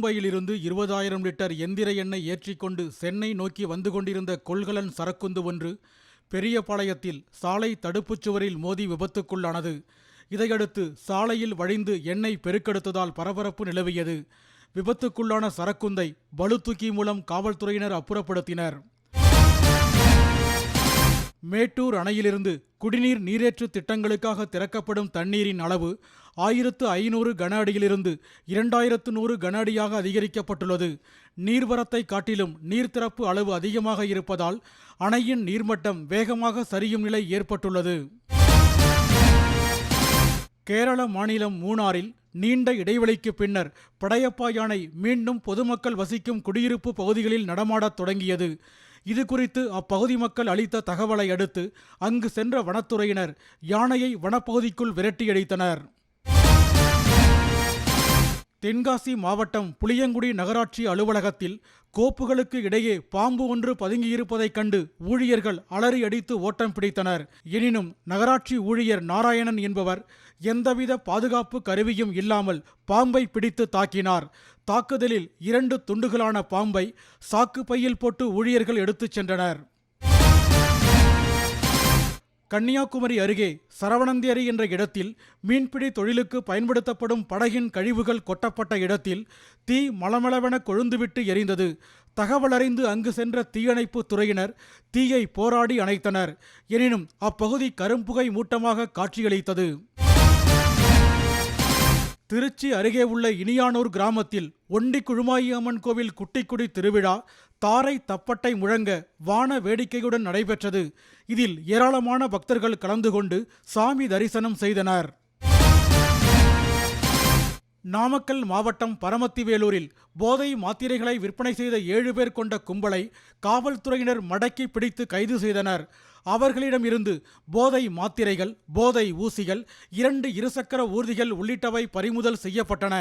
மும்பையிலிருந்து 20,000 லிட்டர் எந்திர எண்ணெய் ஏற்றிக்கொண்டு சென்னை நோக்கி வந்து கொண்டிருந்த கொள்கலன் சரக்குந்து ஒன்று பெரியபாளையத்தில் சாலை தடுப்புச் சுவரில் மோதி விபத்துக்குள்ளானது. இதையடுத்து சாலையில் வழிந்து எண்ணெய் பெருக்கெடுத்ததால் பரபரப்பு நிலவியது. விபத்துக்குள்ளான சரக்குந்தை பளுதூக்கி மூலம் காவல்துறையினர் அப்புறப்படுத்தினர். மேட்டூர் அணையிலிருந்து குடிநீர் நீரேற்று திட்டங்களுக்காக திறக்கப்படும் தண்ணீரின் அளவு 1500 கன அடியிலிருந்து 2100 கன அடியாக அதிகரிக்கப்பட்டுள்ளது. நீர்வரத்தை காட்டிலும் நீர்த்திறப்பு அளவு அதிகமாக இருப்பதால் அணையின் நீர்மட்டம் வேகமாக சரியும் நிலை ஏற்பட்டுள்ளது. கேரள மாநிலம் மூணாறில் நீண்ட இடைவெளிக்கு பின்னர் படையப்பா யானை மீண்டும் பொதுமக்கள் வசிக்கும் குடியிருப்பு பகுதிகளில் நடமாடத் தொடங்கியது. இது குறித்து அப்பகுதி மக்கள் அளித்த தகவலை அடுத்து அங்கு சென்ற வனத்துறையினர் யானையை வனப்பகுதிக்குள் விரட்டியடித்தனர். தென்காசி மாவட்டம் புளியங்குடி நகராட்சி அலுவலகத்தில் கோப்புகளுக்கு இடையே பாம்பு ஒன்று பதுங்கியிருப்பதைக் கண்டு ஊழியர்கள் அலறி அடித்து ஓட்டம் பிடித்தனர். எனினும் நகராட்சி ஊழியர் நாராயணன் என்பவர் எந்தவித பாதுகாப்பு கருவியும் இல்லாமல் பாம்பை பிடித்து தாக்கினார். தாக்குதலில் 2 துண்டுகளான பாம்பை சாக்கு பையில் போட்டு ஊழியர்கள் எடுத்துச் சென்றனர். கன்னியாகுமரி அருகே சரவணந்தேரி என்ற இடத்தில் மீன்பிடி தொழிலுக்கு பயன்படுத்தப்படும் படகின் கழிவுகள் கொட்டப்பட்ட இடத்தில் தீ மளமளவென கொழுந்துவிட்டு எரிந்தது. தகவல் அறிந்து அங்கு சென்ற தீயணைப்பு துறையினர் தீயை போராடி அணைத்தனர். எனினும் அப்பகுதி கரும்புகை மூட்டமாக காட்சியளித்தது. திருச்சி அருகே உள்ள இனியானூர் கிராமத்தில் ஒண்டி குழுமாயி அம்மன் கோவில் குட்டிக்குடி திருவிழா தாரை தப்பட்டை முழங்க வான வேடிக்கையுடன் நடைபெற்றது. இதில் ஏராளமான பக்தர்கள் கலந்து கொண்டு சாமி தரிசனம் செய்தனர். நாமக்கல் மாவட்டம் பரமத்திவேலூரில் போதை மாத்திரைகளை விற்பனை செய்த 7 பேர் கொண்ட கும்பலை காவல்துறையினர் மடக்கி பிடித்து கைது செய்தனர். அவர்களிடம் இருந்து போதை மாத்திரைகள், போதை ஊசிகள், 2 இருசக்கர ஊர்திகள் உள்ளிட்டவை பறிமுதல் செய்யப்பட்டன.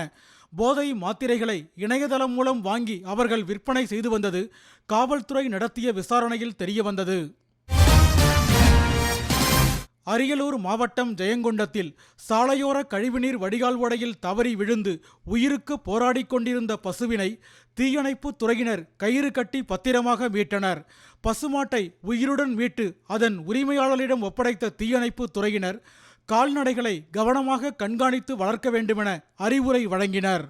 போதை மாத்திரைகளை இணையதளம் மூலம் வாங்கி அவர்கள் விற்பனை செய்து வந்தது காவல்துறை நடத்திய விசாரணையில் தெரியவந்தது. அரியலூர் மாவட்டம் ஜெயங்கொண்டத்தில் சாலையோர கழிவுநீர் வடிகால் ஓடையில் தவறி விழுந்து உயிருக்கு போராடி கொண்டிருந்த பசுவினை தீயணைப்பு துறையினர் கயிறு கட்டி பத்திரமாக மீட்டனர். பசுமாட்டை உயிருடன் மீட்டு அதன் உரிமையாளரிடம் ஒப்படைத்த தீயணைப்பு துறையினர் கால்நடைகளை கவனமாக கண்காணித்து வளர்க்க வேண்டுமென அறிவுரை வழங்கினர்.